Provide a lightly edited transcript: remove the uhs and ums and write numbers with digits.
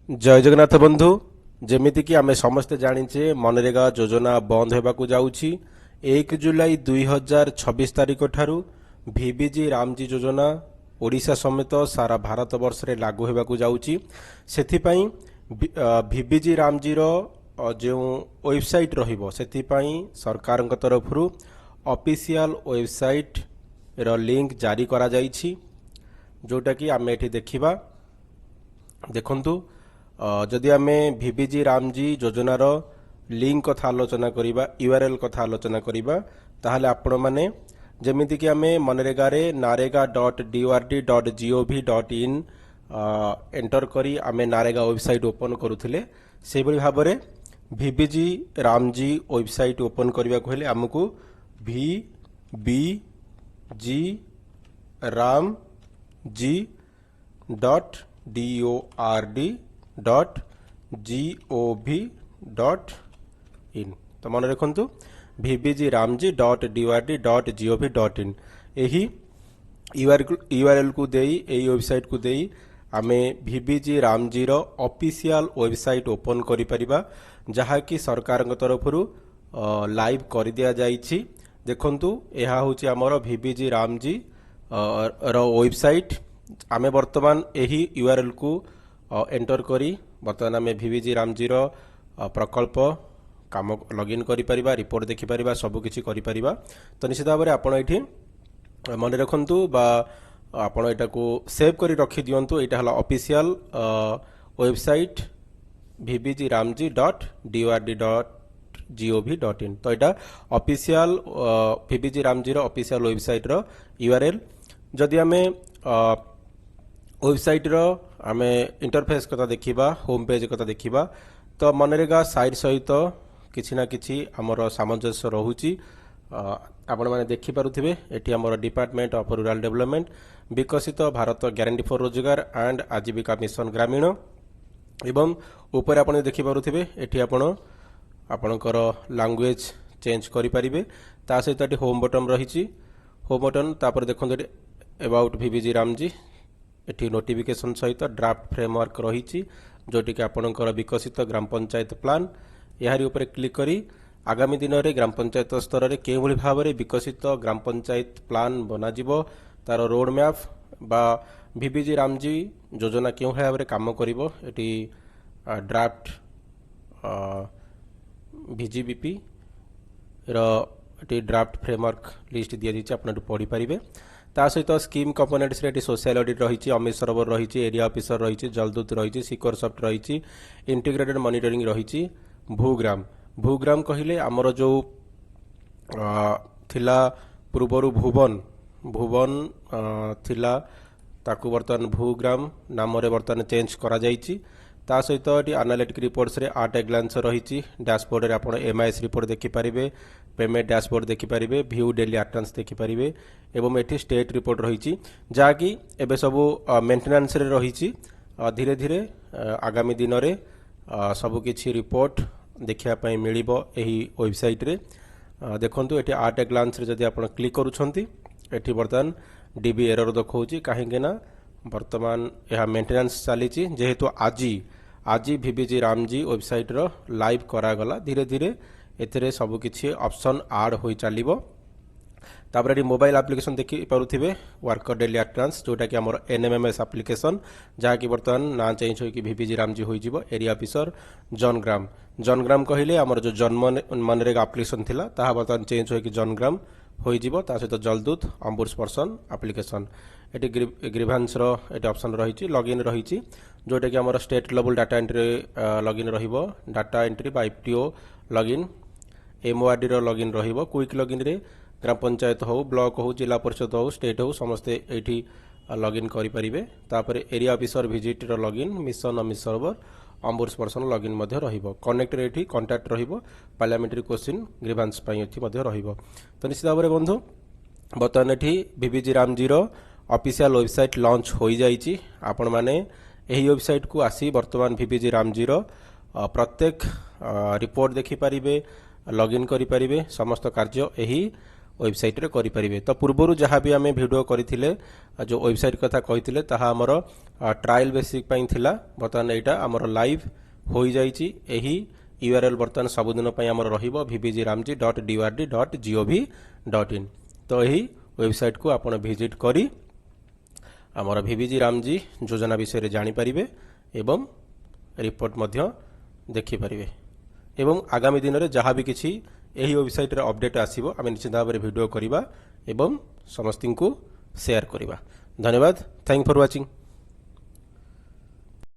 जय जगन्नाथ बंधु जमीती कि आमे समस्ते जानिचे मनरेगा योजना बंद होबाकू जाउछि 1 जुलाई 2026 तारिख ठारू भिबिजी रामजी योजना ओडिशा समेत सारा भारत वर्ष रे लागू होबाकू जाउछि सेथिपई भिबिजी रामजी रो जो वेबसाइट रहिबो सेथिपई सरकार तरफरु ऑफिशियल वेबसाइट रो लिंक जारी करा जाइछि जोटा कि आमे एठी देखिबा देखंतु जदि आमे भिबिजी रामजी योजनार लिंक कथा आलोचना करिबा यूआरएल कथा आलोचना करिबा ताहले आपण माने जेमिति कि आमे मनरेगा रे narega.dord.gov.in एंटर करी आमे नारेगा वेबसाइट ओपन करूथिले से बळी भाबरे भिबिजी रामजी वेबसाइट ओपन करिबा को हेले हमकु vbg ramg.dord.gov.in तो मन रखु vbgramji.dord.gov.in यही यूआरएल को देई एई वेबसाइट को देई आमे भिबिजी रामजी रो ऑफिशियल वेबसाइट ओपन करि परिबा जहा कि सरकार तरफरु लाइव कर दिया जाइछि देखंतु एहा होछि हमर भिबिजी रामजी रो वेबसाइट आमे वर्तमान एही यूआरएल को एंटर करी वर्तमान आमे भिबिजी रामजी रो प्रकल्प काम लॉगिन करि परिबा रिपोर्ट देखि परिबा सब किछि करि परिबा तो निश्चित भाव में आपण एठी मन रखंतु बा आपण एटा को सेव करी रखि दियंतु एटा हला ऑफिशियल वेबसाइट vbgramji.dord.gov.in तो एटा ऑफिशियल भिबिजी रामजी रो ऑफिशियल वेबसाइट रो यूआरएल जदि आमे वेबसाइट रो आमे इंटरफेस कथा देखिबा होम पेज कथा देखिबा तो मनरेगा साइट सहित किछि ना किछि हमर सामंजस्य रहुची आपण माने देखि पारुथिबे एठी हमर डिपार्टमेंट ऑफ रूरल डेवलपमेंट विकसित भारत ग्यारंटी फॉर रोजगार एंड आजीविका मिशन ग्रामीण एवं ऊपर आपण देखि पारुथिबे एठी आपण आपणकर लैंग्वेज चेंज करि परिबे ता सहित एठी होम बटन रहिची होम बटन तापर देखंतु एठी अबाउट भिबिजी रामजी एठी नोटिफिकेशन सहित ड्राफ्ट फ्रेमवर्क रहिची जोटी कि आपणकर विकसित ग्राम पंचायत प्लान यारी ऊपर क्लिक करी आगामी दिन में ग्राम पंचायत स्तर में के भाव में विकसित ग्राम पंचायत प्लान बना तार रोड मैप बा भिबिजी रामजी योजना क्यों भाव में काम करिवो एटी ड्राफ्ट VGBP रो ड्राफ्ट फ्रेमवर्क लिस्ट दि जाइए आप पढ़ी पारे ता सहित स्कीम कंपोनेंट्स रे सोशल ऑडिट रही अमित सरोवर रही एरिया ऑफिसर रही जलदूत रही सिक्योर सॉफ्ट रही इंटीग्रेटेड मॉनिटरिंग रही भूग्राम कहले आमर जो थिला पूर्वर भुवन थिला ताकू बर्तमान भूग्राम नाम रे बर्तमान चेंज करा जाइछि ता सहित ये एनालिटिक रिपोर्ट्स रे आट ए ग्लांस रही डैशबोर्ड रे आपण एमआईएस रिपोर्ट देखि पारिबे पेमेंट डैशबोर्ड देखि पारिबे व्यू डेली अटेंडेंस देखि पारिबे एवं एठी स्टेट रिपोर्ट रही जहाँकि एबे सबु मेंटेनेंस रे रही धीरे धीरे आगामी दिन रे सबु किछि रिपोर्ट देखिया पई मिलिबो एही वेबसाइट रे देखंतु एठी आट ए ग्लांस रे जदि आपण क्लिक करूछंती एठी वर्तमान डीबी एरर देखौची काहेकि ना वर्तमान यह मेंटेनेंस चली जेहेतु आज भिबिजी रामजी वेबसाइट रो लाइव करागला धीरे धीरे एथिरे सब किछि ऑप्शन ऐड होई चलिबो तापर एटी मोबाइल एप्लिकेशन देखि पारुथिबे वर्कर डेली अटेंडेंस जोटा कि हमर एनएमएमएस एप्लिकेशन जहा कि वर्तमान ना चेंज होई कि भिबिजी रामजी होई जिवो एरिया ऑफिसर जनग्राम कहिले हमर जो जन्म मनरेगा एप्लिकेशन थिला ताहा वर्तमान चेंज होई कि जनग्राम होई जिवो ता सहित जलदूत अम्बुड्स पर्सन एप्लिकेशन एटी ग्रीवांस रो एटी ऑप्शन रही लॉगिन रही जोटा कि हमर state level data entry login रहिबो डाटा एंट्री बा एफटीओ लॉगिन एमओआरडी रो लॉगिन रहिबो क्विक लॉगिन रे ग्राम पंचायत हो ब्लॉक हो जिला परिषद हो स्टेट हो समस्ते एठी लॉगिन करि परिबे तापर एरिया ऑफिसर विजिट रो login mission Amit server ombudsperson login मध्ये रहिबो कनेक्ट रे एठी कांटेक्ट रहिबो पार्लियामेंट्री क्वेश्चन ग्रीवांस पई एठी मध्ये रहिबो तो निश्चित भाव में बंधु बर्तमान एठी भिबिजी रामजी रो ऑफिशियल वेबसाइट लॉन्च हो जाइछि आपण माने एही वेबसाइट को आसी वर्तमान भिबिजी रामजी रो प्रत्येक रिपोर्ट देखि पारिबे लॉगिन करि पारिबे समस्त कार्य एही वेबसाइट रे करि परिबे। तो पूर्वरु जहाँ भी आमे वीडियो करिथिले जो वेबसाइट कथा कहिथिले ताहा हमर ट्रायल बेसिक पई थिला। बर्तमान एटा हमर लाइव होई जाईची। एही यूआरएल बर्तमान सबुदिन पई हमर रहिबो vbgramji.dord.gov.in। तो एही वेबसाइट को आपण विजिट करी हमर भिविजी रामजी योजना विषय रे जानि परिबे एवं रिपोर्ट मध्य देखि परिबे। एवं आगामी दिन रे जहाँ भी किछि एही वेबसाइट रे अपडेट आसीबो आमे निश्चित भाव वीडियो करिबा एवं समस्तिंकु शेयर करिबा। धन्यवाद। Thank for watching.